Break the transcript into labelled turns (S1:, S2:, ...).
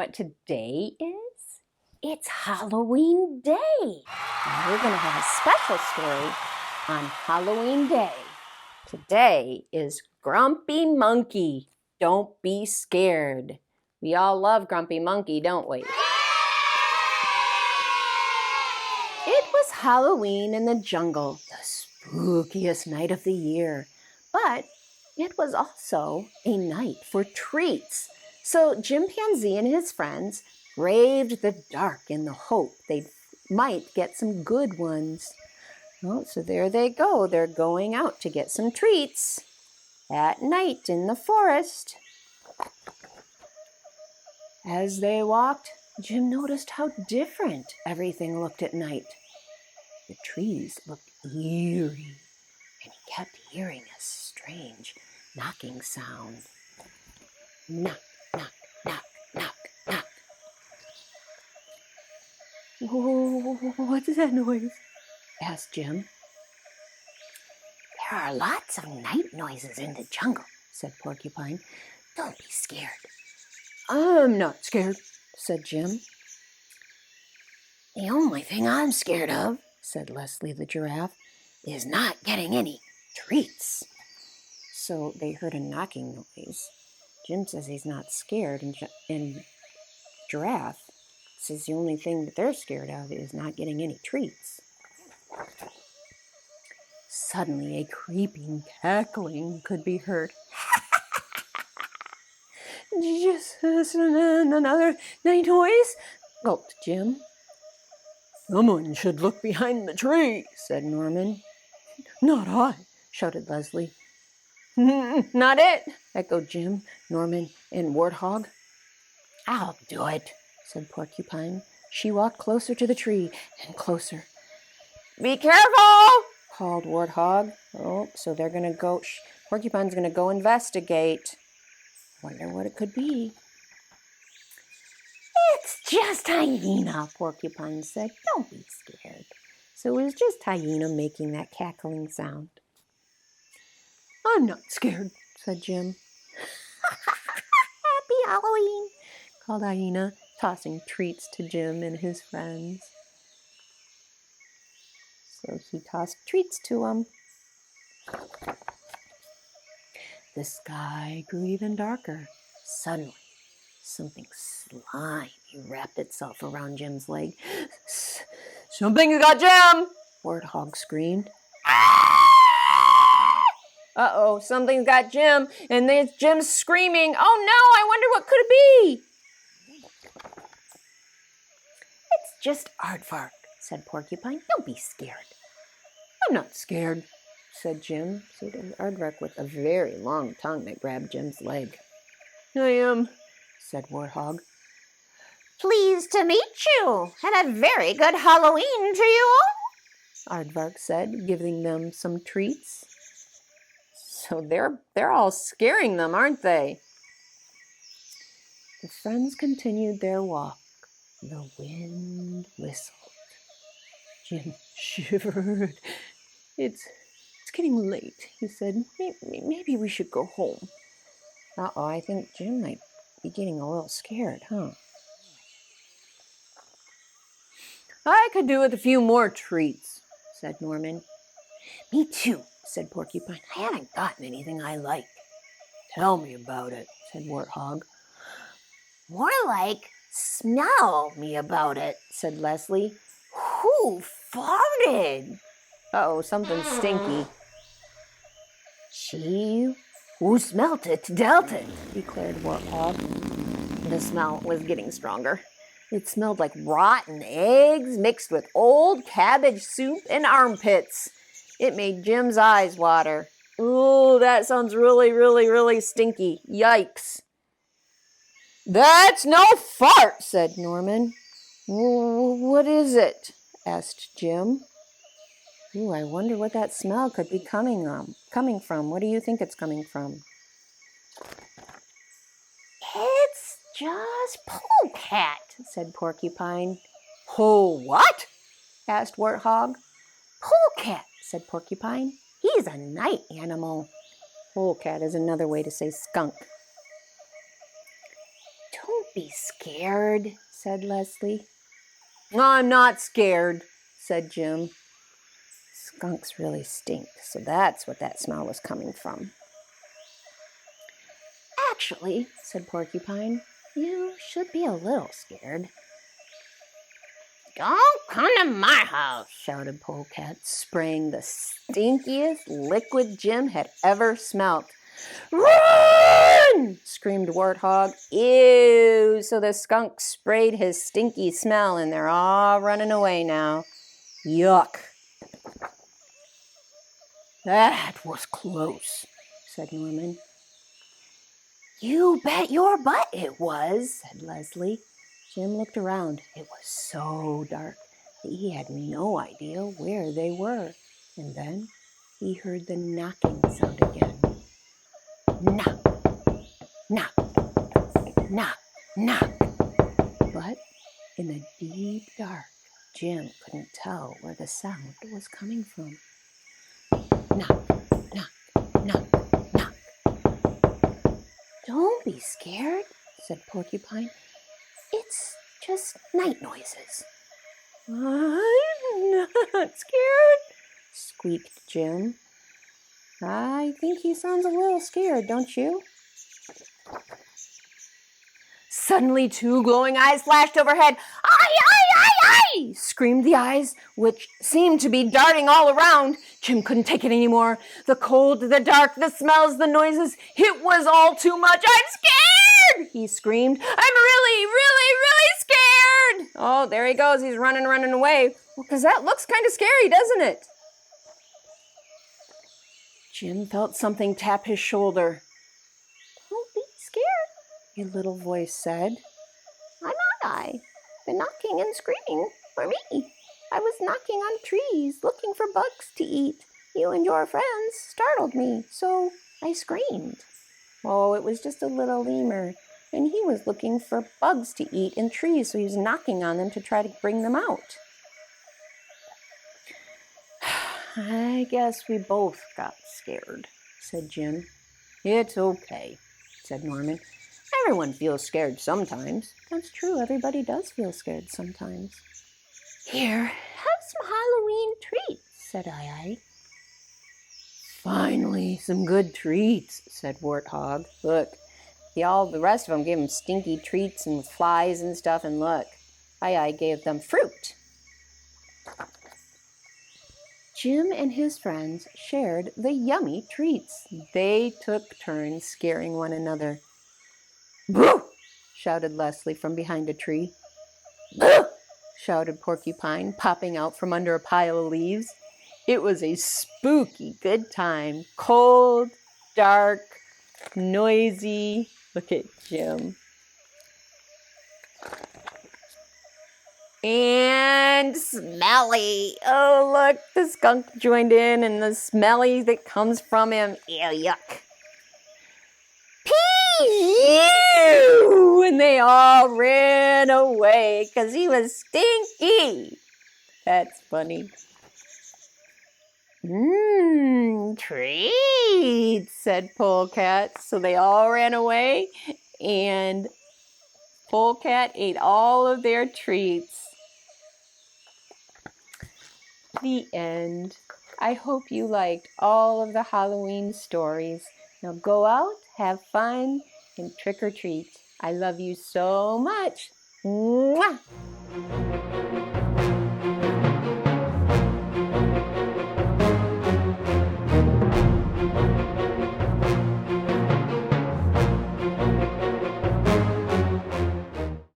S1: what today is? It's Halloween Day. And we're going to have a special story on Halloween Day. Today is Grumpy Monkey. Don't be scared. We all love Grumpy Monkey, don't we? It was Halloween in the jungle, the spookiest night of the year. But it was also a night for treats. So Chimpanzee and his friends braved the dark in the hope they might get some good ones. Oh, so there they go. They're going out to get some treats at night in the forest. As they walked, Jim noticed how different everything looked at night. The trees looked eerie, and he kept hearing a strange knocking sound. Knock, knock, knock, knock, knock. What's that noise? Asked Jim. There are lots of night noises in the jungle, said Porcupine. Don't be scared. I'm not scared, said Jim. The only thing I'm scared of, said Leslie the giraffe, is not getting any treats. So they heard a knocking noise. Jim says he's not scared, and Giraffe says the only thing that they're scared of is not getting any treats. Suddenly, a creeping cackling could be heard. Just another night noise, gulped Jim. Someone should look behind the tree, said Norman. Not I, shouted Leslie. Not it, echoed Jim, Norman, and Warthog. I'll do it, said Porcupine. She walked closer to the tree and closer. Be careful, called Warthog. Oh, so they're going to go, Porcupine's going to go investigate. Wonder what it could be. It's just Hyena, Porcupine said. Don't be scared. So it was just Hyena making that cackling sound. I'm not scared, said Jim. Happy Halloween, called Hyena, tossing treats to Jim and his friends. So he tossed treats to them. The sky grew even darker. Suddenly, something slimy wrapped itself around Jim's leg. Something got Jim! Warthog screamed. Uh-oh, something's got Jim, and there's Jim screaming. Oh no, I wonder what could it be? It's just Aardvark, said Porcupine. Don't be scared. I'm not scared, said Jim. See, there's Aardvark with a very long tongue that grabbed Jim's leg. I am, said Warthog. Pleased to meet you, and a very good Halloween to you all, Aardvark said, giving them some treats. So they're all scaring them, aren't they? The friends continued their walk. The wind whistled. Jim shivered. It's getting late, he said. Maybe we should go home. Uh-oh, I think Jim might be getting a little scared, huh? I could do with a few more treats, said Norman. Me too, said Porcupine. I haven't gotten anything I like. Tell me about it, said Warthog. More like, smell me about it, said Leslie. Who farted? Uh-oh, something stinky. She who smelt it dealt it, declared Warthog. The smell was getting stronger. It smelled like rotten eggs mixed with old cabbage soup and armpits. It made Jim's eyes water. Ooh, that sounds really, really, really stinky. Yikes. That's no fart, said Norman. What is it? Asked Jim. Ooh, I wonder what that smell could be coming from. What do you think it's coming from? It's just Polecat, said Porcupine. What? Asked Warthog. Polecat, said Porcupine. He's a night animal. Polecat is another way to say skunk. Don't
S2: be scared, said Leslie.
S1: I'm not scared, said Jim. Skunks really stink, so that's what that smell was coming from.
S2: Actually, said Porcupine, you should be a little scared.
S1: Don't come to my house, shouted Polecat, spraying the stinkiest liquid Jim had ever smelt. Run! Screamed Warthog. Ew! So the skunk sprayed his stinky smell and they're all running away now. Yuck! That was close, said Norman.
S2: You bet your butt it was, said Leslie.
S1: Jim looked around. It was so dark that he had no idea where they were. And then he heard the knocking sound again. Knock, knock, knock, knock. But in the deep dark, Jim couldn't tell where the sound was coming from. Knock, knock, knock, knock.
S2: Don't be scared, said Porcupine. It's just night noises.
S1: I'm not scared, squeaked Jim. I think he sounds a little scared, don't you? Suddenly, two glowing eyes flashed overhead. Aye, aye, aye, aye! Screamed the eyes, which seemed to be darting all around. Jim couldn't take it anymore. The cold, the dark, the smells, the noises. It was all too much. I'm scared! He screamed. I'm really, really, really scared! Oh, there he goes. He's running away. Well, because that looks kind of scary, doesn't it? Jim felt something tap his shoulder.
S2: Don't be scared,
S1: a little voice said.
S2: I'm Odd-Eye. The knocking and screaming for me. I was knocking on trees, looking for bugs to eat. You and your friends startled me, so I screamed.
S1: Oh, it was just a little lemur, and he was looking for bugs to eat in trees, so he was knocking on them to try to bring them out. I guess we both got scared, said Jim. It's okay, said Norman. Everyone feels scared sometimes. That's true, everybody does feel scared sometimes.
S2: Here, have some Halloween treats, said Eye-Eye.
S1: Finally, some good treats, said Warthog. Look, all the rest of them gave him stinky treats and flies and stuff, and look, Eye-Eye gave them fruit. Jim and his friends shared the yummy treats. They took turns scaring one another. Boo! Shouted Leslie from behind a tree. Boo! Shouted Porcupine, popping out from under a pile of leaves. It was a spooky good time. Cold, dark, noisy. Look at Jim. And smelly. Oh, look, the skunk joined in and the smelly that comes from him. Ew, yuck. Pee-ew! And they all ran away because he was stinky. That's funny. Treats, said Polecat. So they all ran away and Polecat ate all of their treats. The end. I hope you liked all of the Halloween stories. Now go out, have fun, and trick or treat. I love you so much. Mwah!